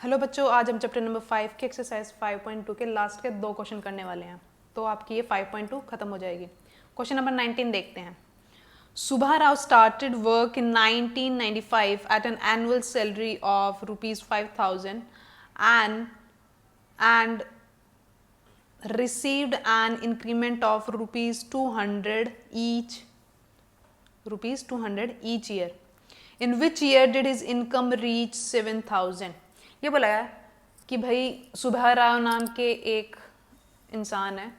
Hello बच्चों, आज हम चैप्टर नंबर 5 के एक्सरसाइज 5.2 के लास्ट के 2 क्वेश्चन करने वाले हैं, तो आपकी ये 5.2 खत्म हो जाएगी। क्वेश्चन नंबर 19 देखते हैं। Subha Rao started work in 1995 at an annual salary of rupees 5,000 and received an increment of rupees 200 each year. In which year did his income reach 7,000? ये बोला है कि भाई सुभा राव नाम के एक इंसान है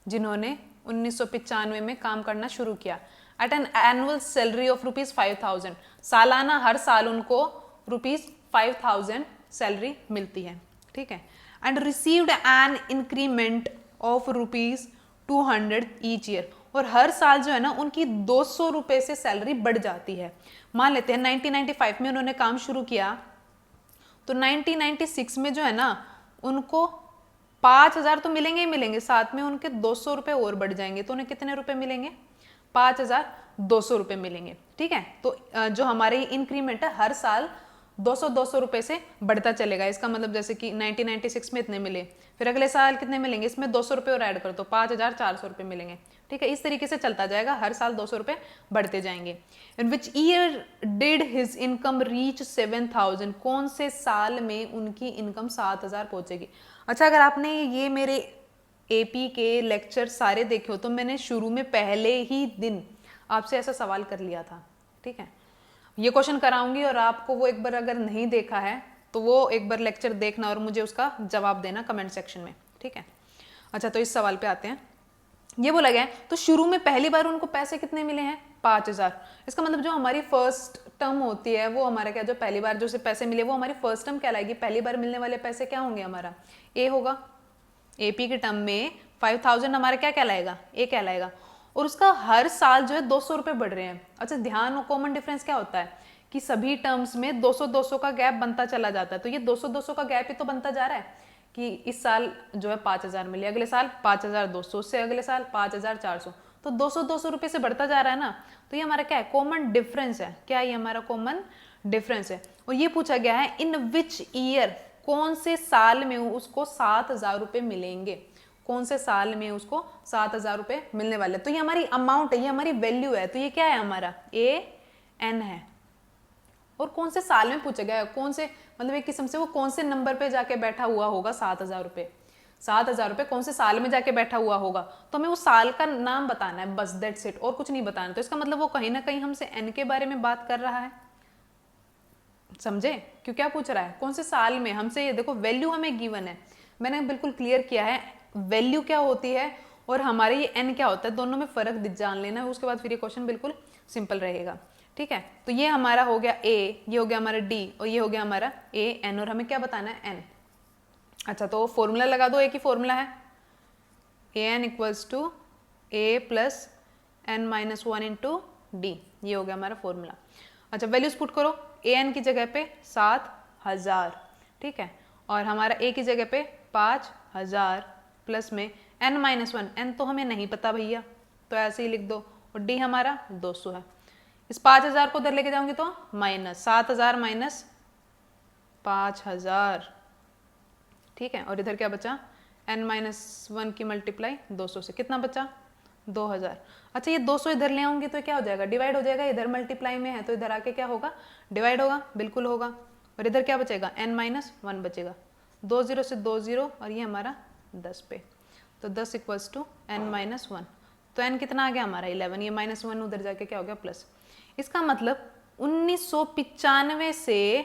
जिन्होंने 1995 में काम करना शुरू किया। At an annual salary of rupees 5,000, सालाना हर साल उनको रुपीज 5,000 सैलरी मिलती है, ठीक है। And received an increment of rupees 200 each year, और हर साल जो है ना उनकी 200 रुपए से सैलरी बढ़ जाती है। मान लेते हैं 1995 में उन्होंने काम शुरू किया, तो 1996 में जो है ना उनको 5,000 तो मिलेंगे ही मिलेंगे, साथ में उनके 200 रुपए और बढ़ जाएंगे, तो उन्हें कितने रुपए मिलेंगे? 5,200 रुपए मिलेंगे, ठीक है। तो जो हमारे इंक्रीमेंट है हर साल 200 रुपए से बढ़ता चलेगा। इसका मतलब जैसे कि 1996 में इतने मिले, फिर अगले साल कितने मिलेंगे, इसमें 200 रुपए और ऐड कर दो, 5,400 रुपए मिलेंगे, ठीक है। इस तरीके से चलता जाएगा, हर साल 200 रुपए बढ़ते जाएंगे। In which year did his income reach 7,000, कौन से साल में उनकी इनकम 7,000 पहुंचेगी। अच्छा, अगर आपने ये मेरे एपी के लेक्चर सारे देखे हो तो मैंने शुरू में पहले ही दिन आपसे ऐसा सवाल कर लिया था, ठीक है। ये क्वेश्चन कराऊंगी और आपको वो एक बार अगर नहीं देखा है तो वो एक बार लेक्चर देखना और मुझे उसका जवाब देना कमेंट सेक्शन में, ठीक है। अच्छा, तो इस सवाल पे आते हैं। ये बोला गया है तो शुरू में पहली बार उनको पैसे कितने मिले हैं? 5,000। इसका मतलब जो हमारी फर्स्ट टर्म होती है वो हमारा क्या, जो पहली बार जो से पैसे मिले वो हमारी फर्स्ट टर्म कहलाएगी। पहली बार मिलने वाले पैसे क्या होंगे? हमारा ए होगा। एपी के टर्म में 5,000 हमारा क्या कहलाएगा? ए कहलाएगा। और उसका हर साल जो है 200 रुपए बढ़ रहे हैं। अच्छा, ध्यान, कॉमन डिफरेंस क्या होता है कि सभी टर्म्स में 200 का गैप बनता चला जाता है। तो ये 200 का गैप ही तो बनता जा रहा है कि इस साल जो है 5,000 मिले, अगले साल 5,200, उससे अगले साल 5,400, तो 200 रुपए से बढ़ता जा रहा है ना। तो ये हमारा क्या है? कॉमन डिफरेंस है। क्या ये हमारा कॉमन डिफरेंस है। और ये पूछा गया है इन विच ईयर, कौन से साल में उसको 7,000 रुपए मिलेंगे, कौन से साल में उसको 7,000 रुपए मिलने वाले। तो ये हमारी अमाउंट है, ये हमारी वैल्यू है। तो ये क्या है? हमारा AN है। और कौन से साल में पूछा गया है, कौन से, मतलब एक किस्म से वो कौन से नंबर पे जाके बैठा हुआ होगा 7,000 रुपए। 7,000 रुपए कौन से साल में जाके बैठा हुआ होगा, तो हमें वो साल का नाम बताना है, बस दैट्स इट, और कुछ नहीं बताना। तो इसका मतलब वो कहीं ना कहीं हमसे N के बारे में बात कर रहा है, समझे? क्यों, क्या पूछ रहा है? कौन से साल में। हमसे ये देखो, वैल्यू हमें गिवन है, मैंने बिल्कुल क्लियर किया है वैल्यू क्या होती है और हमारे ये N क्या होता है, दोनों में फर्क जान लेना है। उसके बाद फिर ये क्वेश्चन बिल्कुल सिंपल रहेगा, ठीक है। तो ये हमारा हो गया A, ये हो गया हमारा D, और ये हो गया हमारा AN, और हमें क्या बताना है? N। अच्छा, तो फॉर्मूला लगा दो। एक ही फॉर्मूला है, AN equals to A plus N-1 into D, ये हो गया हमारा फॉर्मूला। अच्छा, वैल्यूज पुट करो। AN की जगह पे 7,000, ठीक है, और हमारा A की जगह पे 5,000 प्लस में N-1, N तो हमें नहीं पता भैया, तो ऐसे ही लिख दो, और D हमारा 200 है। इस 5,000 को उधर लेके जाऊंगी तो माइनस 7,000 माइनस 5,000, ठीक है, और इधर क्या बचा? N-1 की मल्टीप्लाई 200 से कितना बचा? 2,000। अच्छा, ये 200 इधर ले आऊंगी तो क्या हो जाएगा? डिवाइड हो जाएगा। इधर मल्टीप्लाई में है तो इधर आके क्या होगा? डिवाइड होगा, बिल्कुल होगा। और इधर क्या बचेगा? N-1 बचेगा। 2 0 से 2 0, और ये हमारा 10 पे, तो 10 इक्वल्स टू N-1। तो N कितना आ गया हमारा? 11। ये -1 उधर जाके क्या हो गया? प्लस। इसका मतलब 1995 से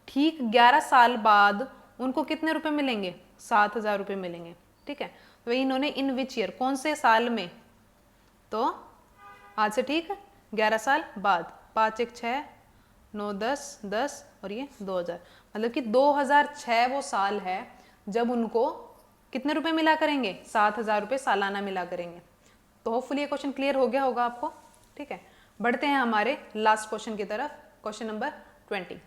ठीक 11 साल बाद उनको कितने रुपए मिलेंगे? 7,000 रुपए मिलेंगे, ठीक है। तो इन्होंने इन विच ईयर, कौन से साल में, तो आज से ठीक 11 साल बाद, 5 1 6 9 10 10, और ये 2000, मतलब कि 2006 वो साल है जब उनको कितने रुपए मिला करेंगे? 7,000 रुपए सालाना मिला करेंगे। तो होपफुली ये क्वेश्चन क्लियर हो गया होगा आपको, ठीक है। बढ़ते हैं हमारे लास्ट क्वेश्चन की तरफ। Question number 20।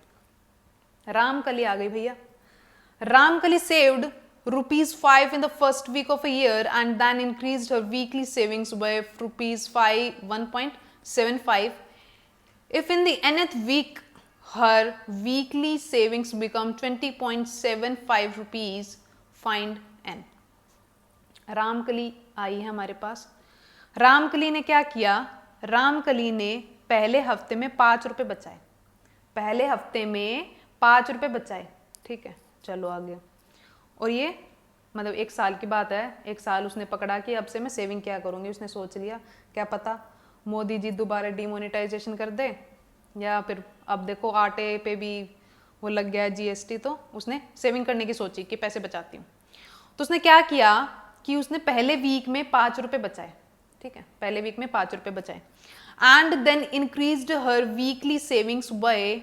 रामकली आ गई भैया। Ramkali saved ₹5 in the first week of a year and then increased her weekly savings by ₹1.75. If in the nth week her weekly savings become 20.75 rupees, find n. Ramkali आई है हमारे पास। रामकली ने क्या किया, रामकली ने पहले हफ्ते में 5 रुपए बचाए, पहले हफ्ते में 5 रुपए बचाए, ठीक है, चलो आगे। और ये मतलब 1 साल की बात है, 1 साल उसने पकड़ा कि अब से मैं सेविंग क्या करूँगी। उसने सोच लिया क्या पता मोदी जी दोबारा डिमोनेटाइजेशन कर दे, या फिर अब देखो आटे पे भी वो लग गया जीएसटी, तो उसने सेविंग करने की सोची कि पैसे बचाती हूँ। तो उसने क्या किया कि उसने पहले वीक में 5 रुपए बचाए, ठीक है, पहले वीक में 5 रुपए बचाए, and then increased her weekly savings by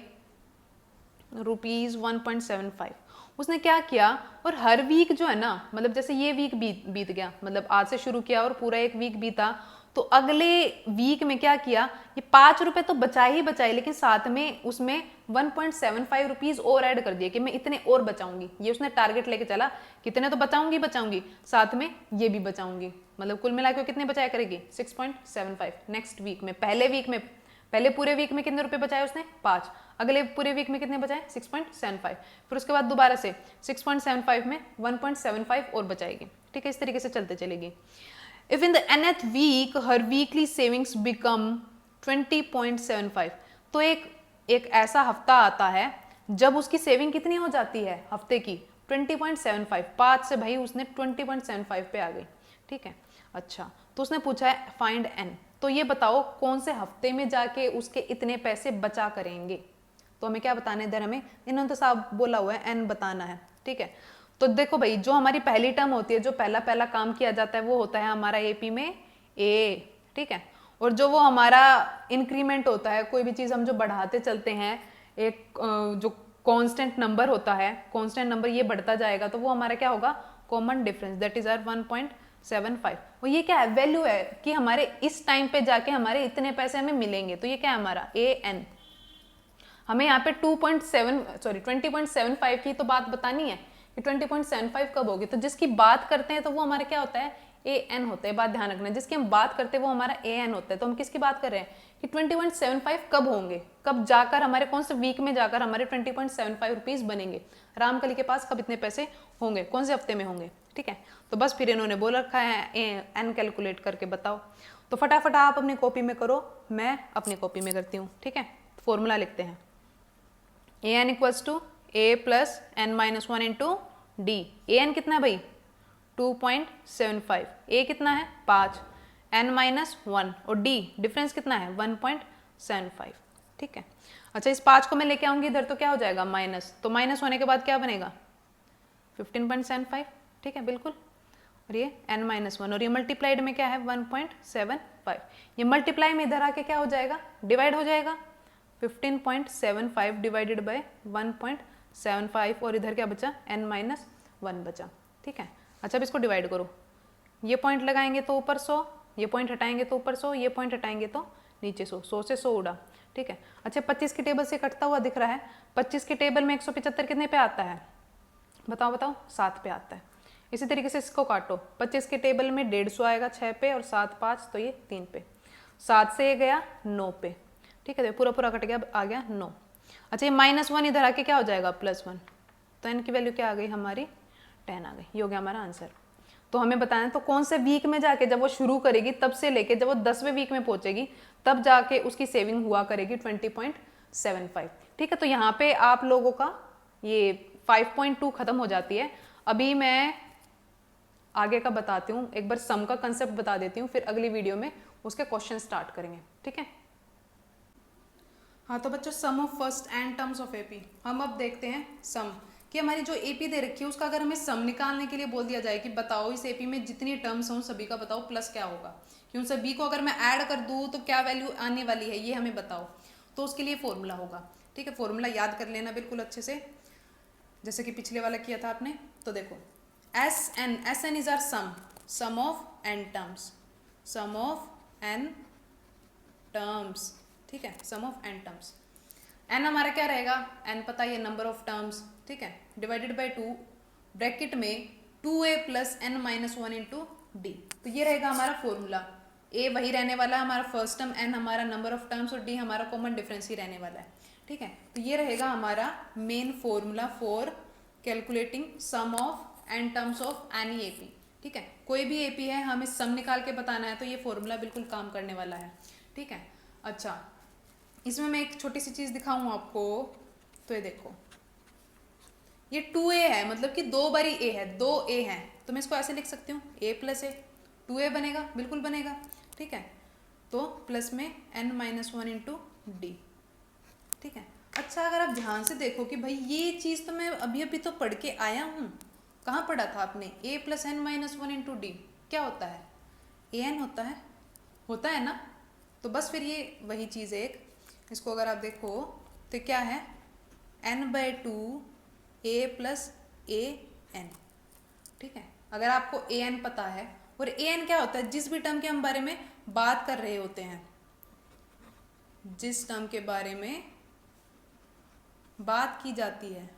₹1.75। उसने क्या किया, और हर वीक जो है ना, मतलब जैसे ये वीक बीत गया, मतलब आज से शुरू किया और पूरा एक वीक बीता, तो अगले वीक में क्या किया, ये 5 रुपए तो बचाए ही बचाए, लेकिन साथ में उसमें 1.75 रुपीज और ऐड कर दिए कि मैं इतने और बचाऊंगी। ये उसने टारगेट लेके चला, कितने तो बचाऊंगी, साथ में ये भी बचाऊंगी, मतलब कुल मिलाकर कितने बचाया करेगी 6.75। नेक्स्ट वीक में, पहले पूरे वीक में कितने रुपए बचाए उसने 5, अगले पूरे वीक में कितने बचाए 6.75, फिर उसके बाद दोबारा से 6.75 में 1.75 और बचाएगी, ठीक है, इस तरीके से चलते चलेगी। If in the nth week her weekly savings become 20.75, तो एक ऐसा हफ्ता आता है जब उसकी सेविंग कितनी हो जाती है हफ्ते की 20.75, 5 से भाई उसने 20.75 पे आ गई, ठीक है। अच्छा, तो उसने पूछा है फाइंड एन, तो ये बताओ कौन से हफ्ते में जाके उसके इतने पैसे बचा करेंगे। तो हमें क्या बताना है इधर, हमें इन्होंने तो साफ बोला हुआ है एन बताना है, ठीक है। तो देखो भाई, जो हमारी पहली टर्म होती है, जो पहला काम किया जाता है वो होता है हमारा एपी में ए, ठीक है। और जो वो हमारा इंक्रीमेंट होता है, कोई भी चीज हम जो बढ़ाते चलते हैं, एक जो कांस्टेंट नंबर होता है, कांस्टेंट नंबर ये बढ़ता जाएगा, तो वो हमारा क्या होगा common difference, that is R 1.75। और ये क्या है, वैल्यू है कि हमारे इस टाइम पे जाके हमारे इतने पैसे हमें मिलेंगे, तो ये क्या है हमारा ए एन। हमें यहाँ पे 20.75 की तो बात बतानी है कि 20.75 कब होगी, तो जिसकी बात करते हैं तो वो हमारा क्या होता है ए एन होता है, बात ध्यान रखना, जिसकी हम बात करते हैं वो हमारा ए एन होता है। तो हम किसकी बात कर रहे हैं कि 20.75 कब होंगे, कब जाकर हमारे कौन से वीक में जाकर हमारे 20.75 रुपीज बनेंगे, रामकली के पास कब इतने पैसे होंगे, कौन से हफ्ते में होंगे, ठीक है। तो बस फिर इन्होंने बोल रखा है एन कैलकुलेट करके बताओ। तो फटाफट आप अपनी कॉपी में करो, मैं अपनी कॉपी में करती हूँ, ठीक है। फॉर्मूला लिखते हैं, a n equals to a plus n minus 1 into d. A n कितना है भाई 2.75, ए कितना है 5, एन माइनस 1, और डी डिफरेंस कितना है 1.75, ठीक है। अच्छा, इस 5 को मैं लेके आऊंगी इधर तो क्या हो जाएगा माइनस, तो माइनस होने के बाद क्या बनेगा 15.75, ठीक है बिल्कुल। और ये n माइनस 1, और ये मल्टीप्लाइड में क्या है 1.75, ये मल्टीप्लाई में इधर आके क्या हो जाएगा डिवाइड हो जाएगा, 15.75 डिवाइडेड बाय 1.75, और इधर क्या बचा n माइनस 1 बचा, ठीक है। अच्छा, अब इसको डिवाइड करो, ये पॉइंट लगाएंगे तो ऊपर 100, ये पॉइंट हटाएंगे तो ऊपर 100, ये पॉइंट हटाएंगे तो नीचे 100, 100 से 100 उड़ा, ठीक है। अच्छा, 25 की टेबल से कटता हुआ दिख रहा है, 25 की टेबल में 175 कितने पे आता है, बताओ 7 पे आता है। इसी तरीके से इसको काटो, 25 के टेबल में 150 आएगा 6 पे, और 7 5 तो ये 3 पे, 7 से ये गया 9 पे, ठीक है, तो पूरा पूरा कट गया, आ गया 9। अच्छा, ये -1 इधर आके क्या हो जाएगा +1, तो n की वैल्यू क्या आ गई हमारी 10 आ गई, ये हो गया हमारा आंसर। तो हमें बताना है तो कौन से वीक में जाके जब वो शुरू करेगी तब से लेके जब वो 10वें वीक में पहुंचेगी तब जाके उसकी सेविंग हुआ करेगी 20.75, ठीक है। तो यहाँ पे आप लोगों का ये 5.2 खत्म हो जाती है। अभी मैं आगे का बताती हूँ, एक बार सम का कंसेप्ट बता देती हूँ, फिर अगली वीडियो में उसके क्वेश्चन स्टार्ट करेंगे, ठीक है। हाँ तो बच्चों, sum of first and terms of AP, हम अब देखते हैं सम कि हमारी जो एपी दे रखी है उसका अगर हमें सम निकालने के लिए बोल दिया जाए कि बताओ इस एपी में जितनी टर्म्स हों सभी का बताओ प्लस क्या होगा, कि उन सभी को अगर मैं ऐड कर दूँ तो क्या वैल्यू आने वाली है ये हमें बताओ, तो उसके लिए फॉर्मूला होगा, ठीक है। फॉर्मूला याद कर लेना बिल्कुल अच्छे से, जैसे कि पिछले वाला किया था आपने। तो देखो S n is our sum of n terms, sum of n terms, ठीक है, sum of n terms. N हमारा क्या रहेगा, एन पता है नंबर ऑफ टर्म्स, ठीक है, डिवाइडेड बाय 2 ब्रैकेट में 2a plus n minus 1 into D. तो ये रहेगा हमारा फॉर्मूला, a वही रहने वाला है हमारा फर्स्ट टर्म, n हमारा नंबर ऑफ टर्म्स और d हमारा कॉमन डिफरेंस ही रहने वाला है, ठीक है। तो ये रहेगा हमारा main formula for calculating sum of n terms of any AP. ठीक है, कोई भी एपी है हमें सम निकाल के बताना है तो ये फॉर्मूला बिल्कुल काम करने वाला है। ठीक है, अच्छा इसमें मैं एक छोटी सी चीज़ दिखाऊं आपको, तो ये देखो ये 2a है, मतलब कि 2 बारी a है, 2a है, तो मैं इसको ऐसे लिख सकती हूँ a प्लस ए, 2a बनेगा, बिल्कुल बनेगा। ठीक है, तो प्लस में n-1 इंटू डी। ठीक है, अच्छा अगर आप ध्यान से देखो कि भाई ये चीज़ तो मैं अभी अभी तो पढ़ के आया हूँ, कहाँ पढ़ा था आपने, a plus n-1 into D क्या होता है, an होता है ना। तो बस फिर ये वही चीज़ है एक, इसको अगर आप देखो तो क्या है n/2 a plus A N. ठीक है, अगर आपको ए एन पता है, और ए एन क्या होता है, जिस भी टर्म के हम बारे में बात कर रहे होते हैं, जिस टर्म के बारे में बात की जाती है,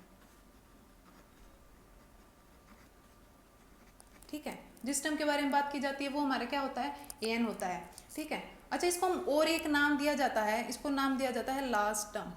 ठीक है, जिस टर्म के बारे में बात की जाती है वो हमारा क्या होता है, ए एन होता है। ठीक है, अच्छा इसको हम और एक नाम दिया जाता है, इसको नाम दिया जाता है लास्ट टर्म,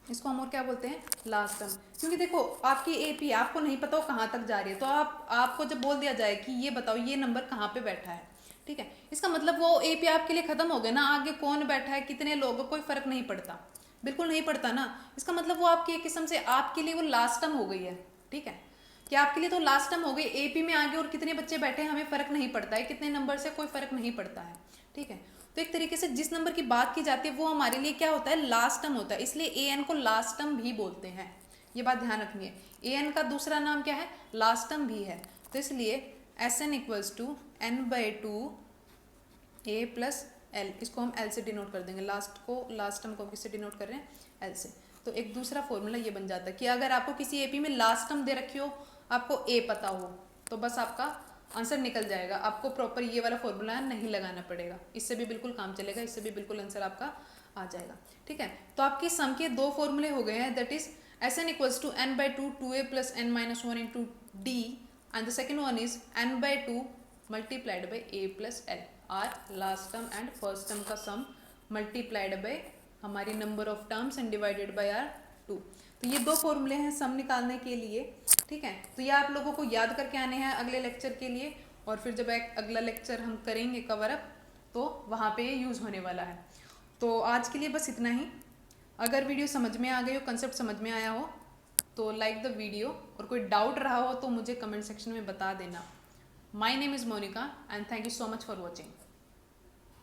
इसको हम और क्या बोलते हैं, लास्ट टर्म। क्योंकि देखो आपकी एपी आपको नहीं पता वो कहाँ तक जा रही है, तो आपको जब बोल दिया जाए कि ये बताओ ये नंबर कहाँ पे बैठा है, ठीक है, इसका मतलब वो एपी आपके लिए खत्म हो गया ना, आगे कौन बैठा है कितने लोग, कोई फर्क नहीं पड़ता, बिल्कुल नहीं पड़ता ना। इसका मतलब वो आपकी एक किस्म से आपके लिए वो लास्ट टर्म हो गई है। ठीक है, कि आपके लिए तो लास्ट टर्म हो गई, एपी में आगे और कितने बच्चे बैठे हैं हमें फर्क नहीं पड़ता है, कितने नंबर से कोई फर्क नहीं पड़ता है। ठीक है, तो एक तरीके से जिस नंबर की बात की जाती है वो हमारे लिए क्या होता है, लास्ट टर्म होता है, इसलिए ए एन को लास्ट टर्म भी बोलते हैं, ये बात ध्यान रखनी है। ए एन का दूसरा नाम क्या है, लास्ट टर्म भी है, तो इसलिए S n equals to n/2 a plus L, इसको हम एल से डिनोट कर देंगे, लास्ट टर्म को किससे डिनोट कर रहे हैं, एल से। तो एक दूसरा फॉर्मूला ये बन जाता है कि अगर आपको किसी एपी में लास्ट टर्म दे रखी हो, आपको ए पता हो, तो बस आपका आंसर निकल जाएगा, आपको प्रॉपर ये वाला फॉर्मूला नहीं लगाना पड़ेगा, इससे भी बिल्कुल काम चलेगा, इससे भी बिल्कुल आंसर आपका आ जाएगा। ठीक है, तो आपके सम के 2 फॉर्मूले हो गए हैं, that is S n equals to n/2 2a plus n-1 into D, and the second one is n/2 multiplied by a plus L, our last term and first term का सम मल्टीप्लाइड बाई हमारी number of terms and divided by our 2। तो ये 2 फॉर्मूले हैं सम निकालने के लिए। ठीक है, तो ये आप लोगों को याद करके आने हैं अगले लेक्चर के लिए, और फिर जब एक अगला लेक्चर हम करेंगे कवर अप तो वहाँ पे ये यूज़ होने वाला है। तो आज के लिए बस इतना ही। अगर वीडियो समझ में आ गई हो, कंसेप्ट समझ में आया हो, तो लाइक द वीडियो, और कोई डाउट रहा हो तो मुझे कमेंट सेक्शन में बता देना। My name is Monica and thank you so much for watching.